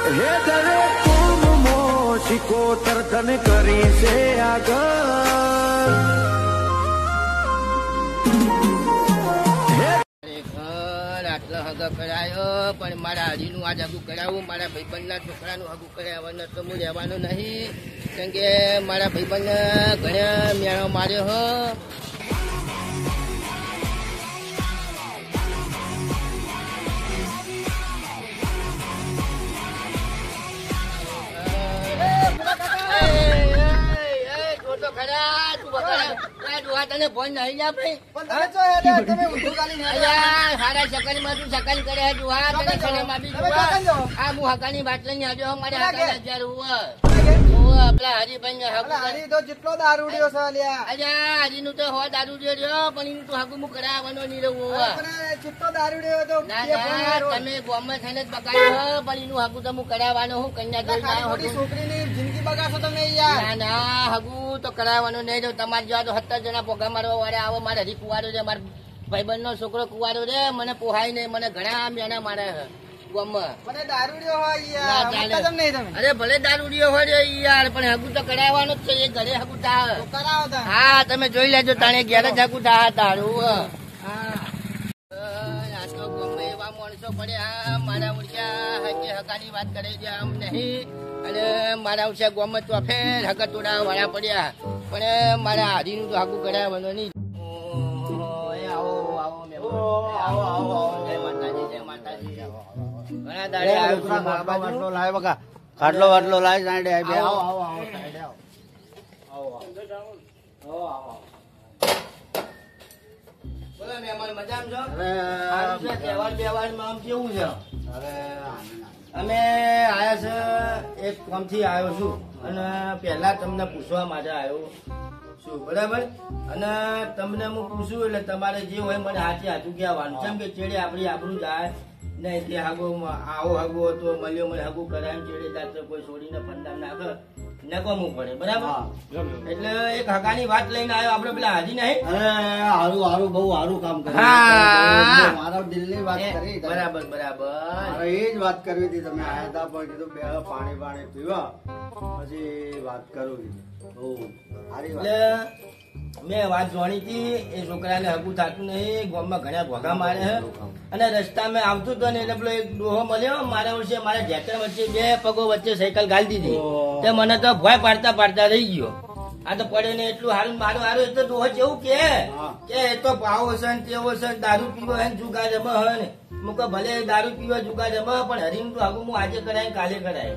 હે દરેક કુમો શિકોતર તન કરી છે આગળ હગા કરાયો પણ મારા હરીનું આજ હગું કરાવું મારા ભાઈબંધના છોકરાનું હગું કરાવવાનું તો હું રહેવાનું નહીં કેમ કે મારા ભાઈબંધને ઘણા મેળો માર્યો હો તને ફોન નહીં જા ભાઈ સારા સકલ માં તું સકલ કરે જુવા તને ખરામાં બી જુવા આ હું હકાની વાત લઈને આવ્યો મારે હકા 1000 પેલા હરીભાઈ તો જેટલો દારૂડિયો છે હરી નું તો હો દારૂડિયો રહ્યો પણ એનું તો હકુ હું કરાવવાનો નહીં રહું જેટલો દારૂડિયો તો તમે ગોમાં થઈને જ બગાડ્યો પણ એનું હકુ તો હું કરાવવાનો હું કન્યા છોકરીની જિંદગી બગાડશો તમે યાર ના હકુ તો કરાવવાનો નહીં જો તમારે જવા તો 17 જણા પોગા મારવા વાળા આવો મારે હરી કુવારો છે મારા ભાઈબંધ નો છોકરો કુવારો છે મને પોહાય નહીં મને ઘણા મેણા મારે અરે ભલે દારૂડિયો હોય યાર પણ હગુ તો કરાવવાનો જ છે એ ઘરે હગુ હા તમે જોઈ લેજો તાણે ઘેર જ હગુ તારું એવા માણસો પડ્યા મારા ઉડિયા હકાની વાત કરે છે આમ નહીં અને મારા ઉછા ગોમ તો ફેર હકા તોડા વાળા પડ્યા પણ મારા હારીનું તો હગુ કરાવવાનો નહીં ખાટલો વાટલો લાય સાઈડે બોલો મહેમાન મજામાં છો તહેવાર બેવારમાં આમ કેવું છે અમે આયા છે એક કામથી આવ્યો છું અને પહેલા તમને પૂછવા માટે આવ્યો છું બરાબર અને તમને હું પૂછું એટલે તમારે જે હોય મને હાચું કહેવાનું કેમ કે ચેડે આપણી આબરૂ જાય નહીં તે હાગો આવો હાગો તો મળ્યો મને હાગું કરાય ચેડે જાતે કોઈ છોડીને ફંડા નાખે નકમવું પડે બરાબર એટલે એક હગાની વાત લઈને આવ્યો આપડે પેલા હાજી નહીં હારું બહુ સારું કામ કર્યું મારા દિલ ની વાત કરી બરાબર એ જ વાત કરવી હતી તમે આયા હતા પણ કીધું બે પાણી પીવા પછી વાત કરું એટલે મેં વાત જાણી હતી એ છોકરાને હગું થતું નહીં ગામમાં ઘણા ભોગા મારે અને રસ્તામાં આવતું હતો ને એટલે પેલો એક ડોહો મળ્યો મારા વર્ષે મારા જેટર વચ્ચે બે પગો વચ્ચે સાયકલ ગાળી દીધી તે મને તો ભય પાડતા રહી ગયો આ તો પડે ને એટલું હારું મારું હારું એટલે ડોહો જેવું કે એ તો ભાવો છે ને તેવો છે દારૂ પીવો હે જુગા જમા હે ને હું કહું ભલે દારૂ પીવા જુગા જમા પણ હરીનું તો આગું હું આજે કરાય કાલે કરાય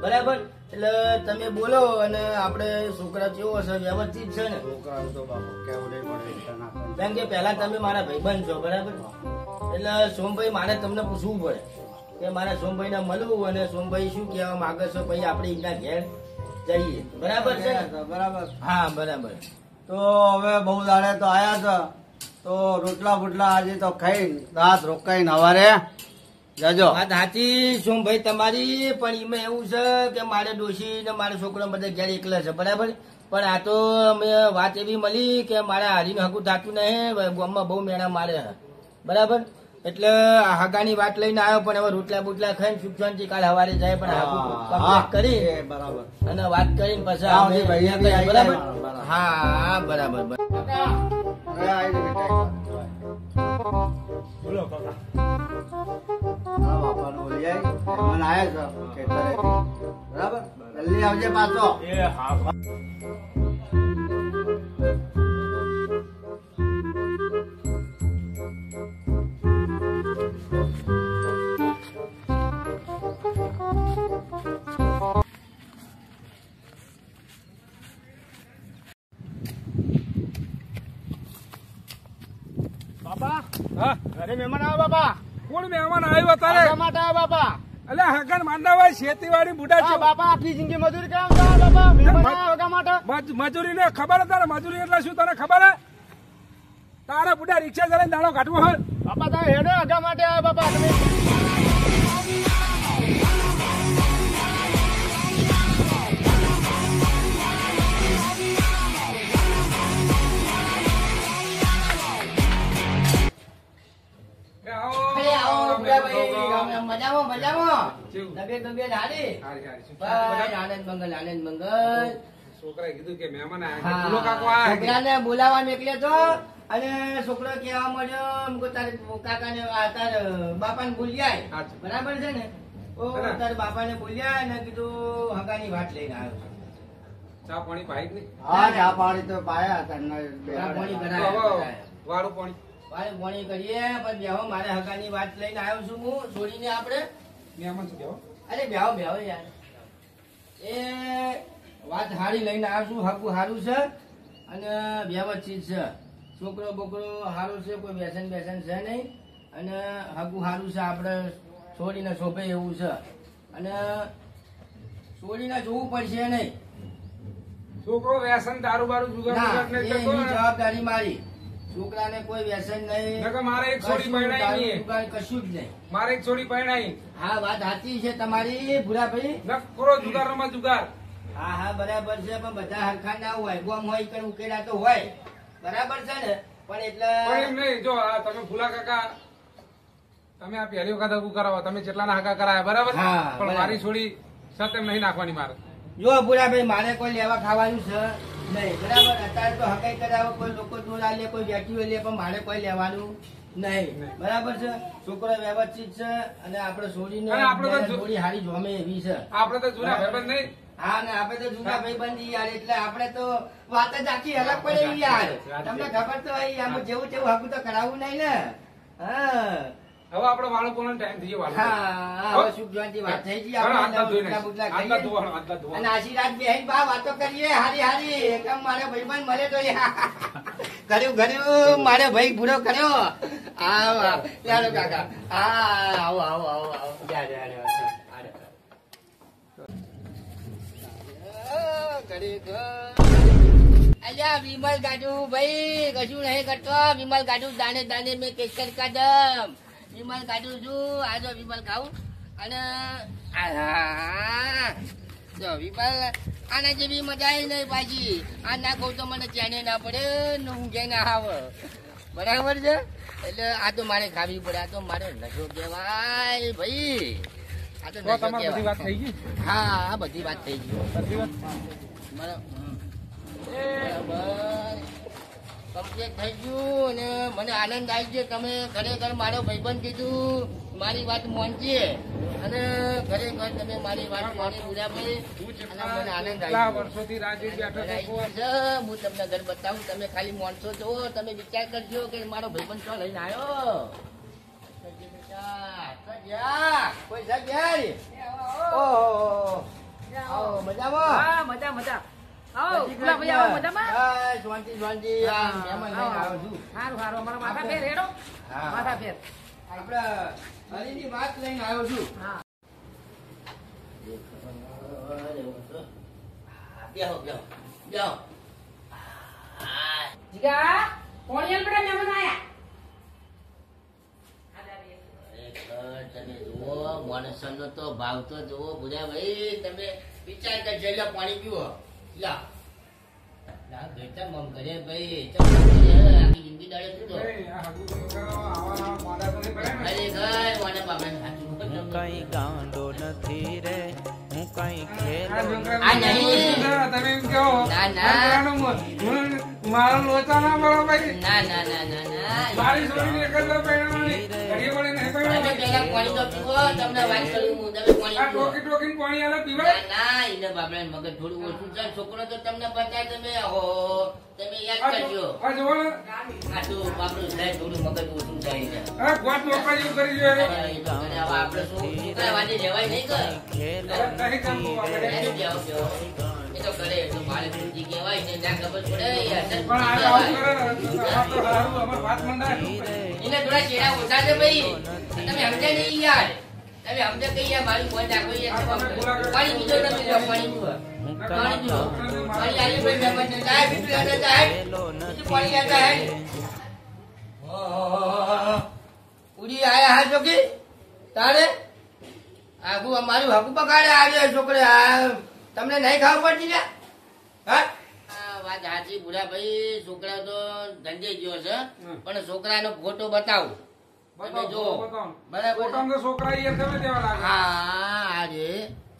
બરાબર એટલે તમે બોલો અને આપડે છોકરા કેવો હશે વ્યવસ્થિત છે ને કેમ કે પેલા તમે મારા ભાઈબંધ છો બરાબર એટલે સોમભાઈ મારે તમને પૂછવું પડે કે મારા સોમભાઈ ને મળવું અને સોમભાઈ શું કહેવા માંગે છે પછી આપડે એમના ઘેર જઈએ બરાબર છે બરાબર હા બરાબર તો હવે બહુ દાડે તો આયા છે તો રોટલા બોટલા આજે તો ખાઈ રાત રોકાઈને હવારે જજો વાત સાચી સોમભાઈ તમારી પણ એમાં એવું છે કે મારે ડોશી ને મારા છોકરો બધા ઘેર એકલા છે બરાબર પણ આ તો અમે વાત એવી મળી કે મારા હારીનું હગું થતું નહીં ગામમાં બહુ મેણા મારે બરાબર એટલે હગાની વાત લઈને આવ્યો પણ હવે રોટલા બોટલા ખાઈને સુખ શાંતિ કાલ સવારે જાય પણ કમ્પ્લીટ કરી બરાબર અને વાત કરીને પછી બરાબર હા બરાબર બોલો કાકા બાપાનો ઓલી મહેમાન આવ્યા છે ખેતરેથી બરાબર જલ્દી આવજે પાછો બાપા હા ઘરે મહેમાન આવ્યા બાપા કોણ મહેમાન આવ્યો તારે માટે આવ્યા બાપા એટલે હગન માંડાવા ખેતીવાડી બુડા છે બાપા આખી જિંદગી મજૂરી કામ કરે બાપા માટે મજૂરી ને ખબર તારે મજૂરી એટલે શું તને ખબર હે તારા બુડા રિક્ષા ચલાવીને દાડો કાઢવો હોય બાપા તારે હેડો હગા માટે આવ્યા બાપા તમે મજામાં કેવું તબિયત હારી હારી હારી શું બસ આનંદ મંગલ છોકરાએ કીધું કે મહેમાન હા. આયા ફૂલો કાકો આયા છોકરાને બોલાવવા નીકળ્યો તો અને છોકરો કહેવા મળ્યો એમ કે તારે કાકાને તાર બાપાને બોલ્યા સાચું. બરાબર છે ને ઓ બરાબર. તાર બાપાને બોલ્યા અને કીધું હગાની વાત લઈને આવ્યો છું. ચા પાણી પાઈ નહીં હા ચા પાણી તો પાયા તને ચા પાણી તો કરાયા. હવે વાળું પાણી પાણી પાણી કરીએ પણ બેહો મારે હગાની વાત લઈને આવ્યો છું હું છોડીને આપણે મહેમાન શું કહેવા અરે બેહો યાર એ વાત હારી લઈને આવ્યો છું હગું હારું છે અને વ્યવસ્થિત છે છોકરો બોકરો હારું છે કોઈ વ્યસન બેસન છે નહીં અને હગું હારું છે આપણે છોડીને શોભે એવું છે અને છોડીને જોવું પડશે નહીં છોકરો વ્યસન દારૂ બારૂ જુગાર ના બુગાર નહીં કરતો એની ને. જવાબદારી મારી છોકરાને કોઈ વ્યસન નહીં નકર મારે એક છોડી કશું પરણાઈ દારૂ નહીં. જુગાર કશું જ નહીં મારે એક છોડી પરણાઈ હા વાત સાચી છે તમારી ભૂરાભાઈ નકરો જુગાર રમા જુગાર હા હા બરાબર છે પણ બધા હરખા ના હોય ગોમ હોય કે ઉકેલા તો હોય બરાબર છે ને પણ એટલે પણ એમ નહીં જો આ તમે ભૂલા કાકા તમે આ પહેલી વખત હગું કરાવો તમે જેટલાના હગા કરાયા બરાબર હા, પણ બરાબર. મારી છોડી સત્યમ નહીં નાખવાની મારે જો ભૂરાભાઈ મારે કોઈ લેવા ખાવાનું છે નહીં બરાબર અત્યારે તો હકાઈ કરાવો કોઈ લોકો દોરા લે કોઈ વ્યક્તિઓ લે પણ મારે કોઈ લેવાનું નહીં નહીં. બરાબર છે છોકરો વ્યવસ્થિત છે અને આપણે છોડીને અને આપણે તો જો- થોડી હારી જોમે એવી છે આપડે તો જૂના ભાઈબંધ નહીં હા ને આપણે તો જૂના ભાઈબંધી યાર એટલે આપણે તો વાત જ આખી અલગ પડે એવી યાર તમને ખબર તો હોય આમ જેવું તેવું હકું તો કરાવવું નહીં ને હા હવે આપડે બાળકોનો ટાઈમ થઈ ગયો વાળો. હા હવે સુખ જોઈનથી વાત થઈ ગઈ હાલો, આપણે હાથ ધોઈ બુટલા નાખ. બુટલા હાથ ખાઈએ. ધોવાનો, હાથ ધોવાનો. અને આશીર્વાદ બેહીન બા વાતો કરીએ હારી હારી એકદમ મારે ભાઈબંધ મળે તો કર્યું મારે ભાઈ પૂરો કર્યો આવો ચાલો કાકા હા આવો આવો આવો આવો જા, જા, જા, જા. અલ્યા વિમલ ગાડુ ભાઈ કશું નહીં કરતો વિમલ ગાડુ દાને દાને મેં કેસર કાઢમ વિમલ ગાડુ છું આજો વિમલ ખાવું અને આહા. જો વિમલ આના જેવી મજા આવી નહીં પાછી આ ના કહું તો મને ચેને ના પડે ને ઊંઘે ના આવે બરાબર છે એટલે આ તો મારે ખાવી પડે આ તો મારે નશો કહેવાય ભાઈ આ તો તો નશો તમારી બધી વાત કહેવાય. થઈ ગઈ હા આ બધી વાત થઈ ગઈ બધી વાત બરાબર કમ્પ્લીટ થઈ ગયું અને મને આનંદ આવી ગયો તમે ખરેખર મારો ભાઈબંધ કીધું મારી વાત માનજે અને ખરેખર તમે મારી વાત માની બુરાભાઈ અને મને આનંદ કેટલા આવી વર્ષોથી રાજી બેઠો ગયો હતો. હું તમને ઘર બતાવું તમે ખાલી માણસો જો તમે વિચાર કરજો કે મારો ભાઈબંધ શું લઈને આવ્યો કોઈ જગ્યાએ ઓહો આવો મજામાં હા મજા મજા આવો ભૂલા ભાઈ આવો મજામાં બસ, શાંતિ શાંતિ આ મહેમાન લઈને આવ્યો છું સારું સારું અમારા માથા ફેર હેડો હા. માથા ફેર આપણે હરીની વાત લઈને આવ્યો છું હા બેહો બેહો બેહો જીગા કોણિયલ બેટા મહેમાન આયા તમે જુઓ માણસોનો તો ભાવ તો જુઓ ભૂલ્યા ભાઈ તમે વિચાર કરજો એટલે પાણી પીવો લા લા બેટા મમ કરે ભાઈ આખી જિંદગી દાડે પીધો નહીં, આ હગું તો કરાવો, આવા મોડા તો નહીં પડે ને. અરે ઘર મને બાપા હું કઈ ગાંડો નથી રે હું કઈ આ ખેલો છોકરાને આ નહીં. તમે એમ કહો ના, ના. આ છોકરાનું મારો લોચા ના પડો ભાઈ ના ના ના ના ના મારી છોડીને એક જ વાર પરણાવવાની. ઘડીએ વળી નહીં તમે પરણાવવાની. પેલા પાણી તો પીવો તમને વાત કરું હું તમે પાણી આ પીવો ટોકી ટોકીને પાણી આલે ના પીવાય? ના એને બાપડા મગજ થોડું ઓછું છે છોકરો તો તમને બતાય તમે હો તમે યાદ આ કરજો જો- આ જુઓ ને. આ તો બાપડું સાહેબ થોડું મગજ ઓછું થાય છે આ ગોટ મોકલા જેવું કરી જોઈએ. અને એ તો હવે આપણે શું છોકરા વાંચે લેવાય નહીં કર ખેલો નહીં કરવું આપણે. એને બેહો, બેહો. એ તો કરે એ તો મારે બુદ્ધિ કહેવાય ને ના ખબર પડે એ અસર પણ આ બુદ્ધિ આવું કહેવાય. કરે આ તો સારું અમારે વાત મંડાય. એને થોડા ચેડા ઓછા છે ભાઈ તમે સમજે નહીં યાર તમે સમજે કઈ યાર મારું ફોન રાખો યાર પાણી પીજો તમે લો, પાણી પીવો પાણી પીવો પાણી આવી ભાઈ મહેમાન ને સાહેબ બીજું લેતા સાહેબ બીજું પાણી લેતા હે ઉડી આયા હા જોકી તારે આગુ અમારું હકુ પકાડે આવ્યો છોકરે આ તમને નહીં ખાવા પડતી ને હા વાત સાચી બુઢા ભાઈ છોકરા તો ધંધે ગયો છે પણ છોકરાનો ફોટો બતાવું તમે જો બતાવો. બરાબર ફોટામાં તો છોકરા યાર ગમે તેવા લાગે. હા આજે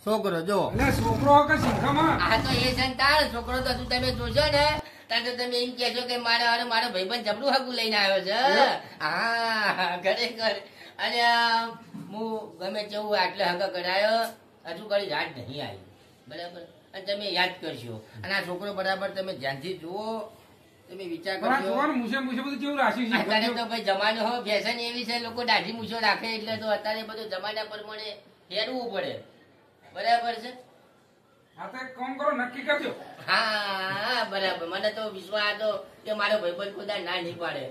છોકરો જો એટલે છોકરો કે શીખામાં આ તો એ છે ને તાર છોકરો તો તું તમે જોશો ને તાર તો તમે એમ કહેશો કે મારો ભાઈબંધ જબરું હગું લઈને આવ્યો છે હા ખરેખર અને હું ગમે તેવું આટલે હગા કરાયો હજુ કઈ રાત નહીં આવી બરાબર અને તમે યાદ કરશો અને આ છોકરો બરાબર તમે ધ્યાનથી જુઓ તમે વિચાર પણ આ કરશો જોવાનું મૂછે મૂછે બધું કેવું રાશિ છે અત્યારે તો ભાઈ જમાનો હો ફેશન એવી છે લોકો દાઢી મૂછો રાખે એટલે તો અત્યારે બધું જમાના પ્રમાણે હેરવું પડે બરાબર છે હા તો એક કામ કરો નક્કી કરજો હા બરાબર મને તો વિશ્વાસ હતો કે મારો ભાઈબંધ ખુદા ના નહીં પાડે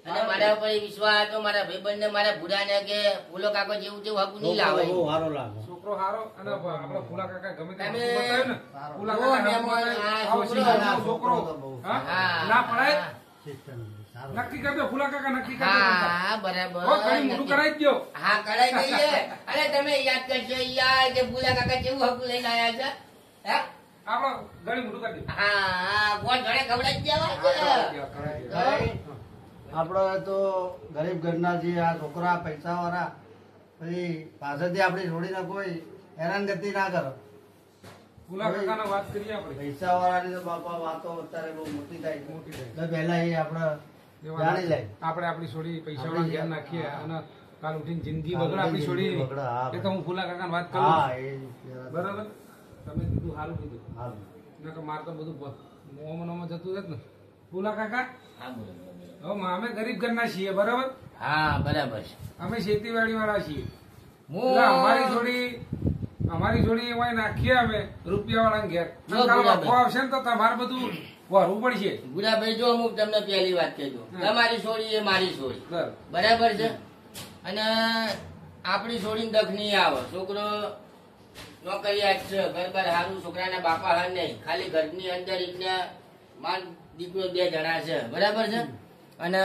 અને મારા ઉપર વિશ્વાસ હતો મારા ભાઈબંધ ને મારા ભૂરા ને કે ફૂલો કાકો જેવું જેવું હકું નહીં લાવે બહુ સારો લાગે છોકરો હારો અને આપડા ફૂલા કાકા ગમે તે તમે બતાવ્યું ને ફૂલા જો કાકા મહેમાન, ગમે તે આ આવો છોકરો, શીખાનો છોકરો હા. હા ના પડાય સિસ્ટમ સારું નક્કી કરજો ફૂલા કાકા નક્કી કરજો હા બરાબર હો ઘણી મોટું કરાવી જ દો હા કરાઈ દઈએ અરે તમે યાદ કરશો યાર કે ભૂલા કાકા કેવું હકું લઈને આવ્યા છે હે? આપડે ઘણી મોટું કરી દો હા કોણ ઘરે ખવડાવી જ દેવા છે આપડે તો ગરીબ ઘરના જે આ છોકરા પૈસા વાળા પછી પાછળથી આપડી છોડીને કોઈ હેરાનગતિ ના કરો ફૂલા કાકાને વાત કરીએ આપણે પૈસા વાળાની તો બાપા વાતો અત્યારે બહુ મોટી થાય છે. મોટી થાય. એટલે પહેલા એ આપડે જાણી લે આપણે આપણી છોડી પૈસા આપણી ધ્યાન નાખીએ અને કાલ ઉઠીને જિંદગી હા, બગડે આપણી છોડી જિંદગી બગડે, હા. એ તો હું ફૂલા કાકાને વાત હા કરું એ બરાબર તમે કીધું સારું કીધું હારું. નકર મારે તો બધું મોમાં જતું રહે ને ફૂલા કાકા હા બોલો. હવે અમે ગરીબ ઘરના છીએ બરાબર હા બરાબર છે અમે ખેતીવાડી વાળા છીએ હું એટલે અમારી જોડી એમાં નાખીએ અમે રૂપિયા વાળા ઘેર જો નકર બરાબર. વખો આવશે ને તો તમારે બધું વરવું પડશે ગુડાભાઈ જો હું તમને પહેલી વાત કહી દઉં હા. તમારી છોડી એ મારી છોડી બરાબર. બરાબર છે અને આપણી છોડીને દખ નહીં આવે છોકરો નોકરિયાત છે ઘર બાર હારું છોકરાના બાપા હાર નહીં ખાલી ઘરની અંદર એટલે માન દીકરો 2 જણા છે બરાબર છે અને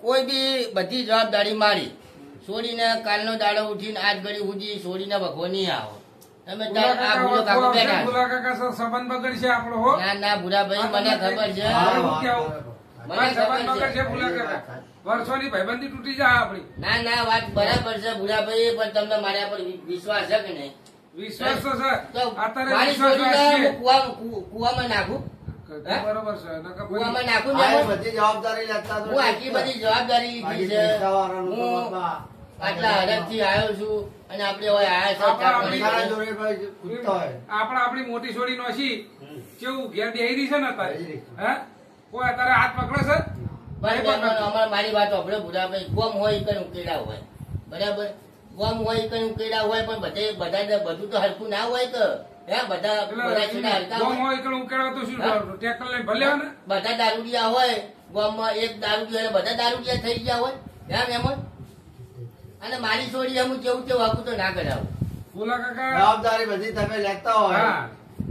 કોઈ બી બધી જવાબદારી મારી છોડીને કાલનો દાડો ઉઠીને આજ ઘડી સુધી છોડીને વખો નહીં આવો તમે તાર આ ભૂલો કાકો બેઠા છો. ફૂલા કાકા સાથે સંબંધ બગડશે આપણો હો ના ના ભૂરાભાઈ મને ખબર છે હા, હું વાત કેવું? મને ભાઈ ખબર સંબંધ છે. બગડશે ફૂલા કાકા વર્ષોની ભાઈબંધી તૂટી જાય આપણી ના ના વાત બરાબર છે ભૂરાભાઈ પણ તમને મારા પર વિશ્વાસ છે કે નહીં વિશ્વાસ તો છે તો અત્યારે મારી વિશ્વાસ છોડીને રાખીએ. હું કૂવામાં નાખું હે? બરોબર છે નકર પછી- કૂવામાં નાખું હા, ને એ બધી જવાબદારી લેતા તો હું આટલી બધી જવાબદારી લીધી બાકી છે પૈસાવાળાનું તો હું બાપા. આટલા હરખથી આવ્યો છું અને આપણે હવે આયા છે આપણા ચાર પૈસાના પડી જોડે ભાઈ કૂદતા હોય આપણી મોટી છોડી નો છી કેવું ઘેર બેહી રહી છે ને અત્યારે બેહી રહી છે. હે કોઈ અત્યારે હાથ પકડે છે પણ અમારે મારી વાત આપણે ભૂરાભાઈ ગોમ હોય કઈ ઉકેડા હોય બરાબર ગોમ હોય કઈ ઉકેડા હોય પણ બધું તો હરખું ના હોય કે હે બધા છેડા હરખા ગોમ હોય હોય કે ઉકેળવા તો શું હા? ટ્રેક્ટર લઈને ભલે ને બધા દારૂડિયા હોય ગામમાં એક દારૂડિયા હોય, બધા દારૂડિયા થઈ ગયા હોય એમ એમ જ. અને મારી છોડી અમુક જેવું તેવું આખું તો ના કરાવું ફૂલા કાકા જવાબદારી બધી તમે લેતા હોય હા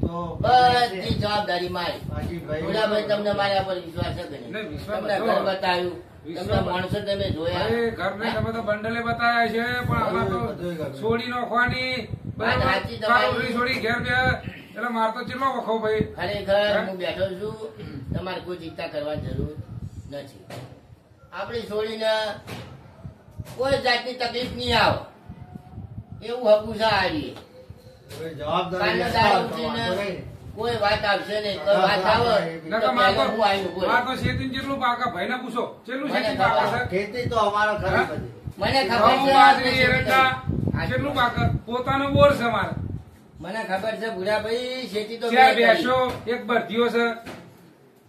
તો બધી જવાબદારી મારી બાકી ભાઈ ભોળાભાઈ તમને મારા પર વિશ્વાસ છે કે નહીં? નહીં, વિશ્વાસ તમને બધો. ઘર બતાવ્યું વિશ્વાસ તમને બધો. માણસો તમે જોયા અરે ઘરને તમે તો બંડલે બતાવ્યા છે પણ આમાં તો બધુંય ઘરનું. છોડી નોખવાની વાત સાચી તમારી. કાલ ઉઠી છોડી ઘેર બે એટલે માર તો ચેટલો વખો ભાઈ ખરેખર હું બેઠો છું તમારે કોઈ ચિંતા કરવાની જરૂર નથી આપણી છોડીને કોઈ જાતની તકલીફ નહીં આવે એવું હકું છે આડીએ જવાબદારી કાલનો લેતા દારૂ હોય તો પીને વાંધો નહીં. કોઈ વાત આવશે નહીં કોઈ વાત આવે નકર તો માર પહેલા હું આવીને ઉભો તો રહીશ. શેતીને જેટલું પાકા ભાઈને પૂછો ચેટલું મને શેતી ખબર પાકા છે ખેતી તો અમારે ખરી હા? બધી મને ખબર ઘઉં, છે બાજરી, આપણે એરંડા, ખેતી કેટલું કરી. પાકે પોતાનો બોર છે મારે મને ખબર છે ભૂરાભાઈ ખેતી તો ચાર મેં કરી. ભેંસો એક બરધીઓ છે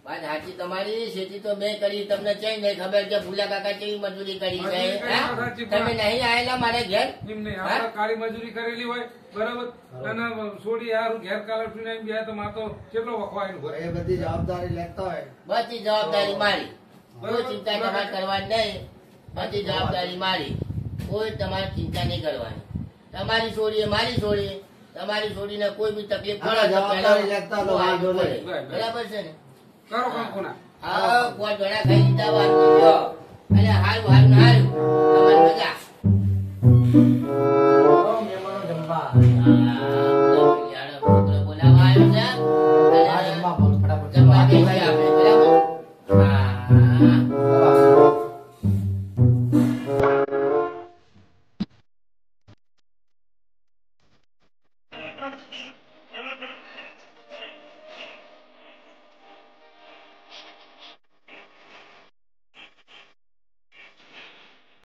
વાત સાચી તમારી ખેતી તો મેં કરી તમને ચઈ નહીં ખબર કે ભૂલા કાકા કેવી મજૂરી કરી છે મજૂરી કરી હા? સાચી, તમે નહીં આયેલા મારે ઘેર એમ નહીં હા? આપણે કાળી મજૂરી કરેલી હોય બરાબર અને છોડી હારું ઘેર કાલે ઉઠીને આવીને બે તો માર તો કેટલો વખો આવીને ઉભો રહે. એ બધી જવાબદારી લેતા હોય બધી જવાબદારી મારી કોઈ બરાબર. ચિંતા તમારે કરવાની નહીં બધી જવાબદારી મારી કોઈ તમારે ચિંતા નહીં કરવાની તમારી છોડી એ મારી છોડી તમારી છોડીને કોઈ બી તકલીફ હા, પડે તો જવાબદારી પહેલા લેતા તો હું વાંધો આવીને નહીં. ઉભો રહીશ. બરાબર છે ને કરો કામ કોના હા કોઈ ઘણા ખાઈ લીધા વાત કરજો. અને હારું હારું ને હારું તમારી મજા મહેમાનો જમવા હા.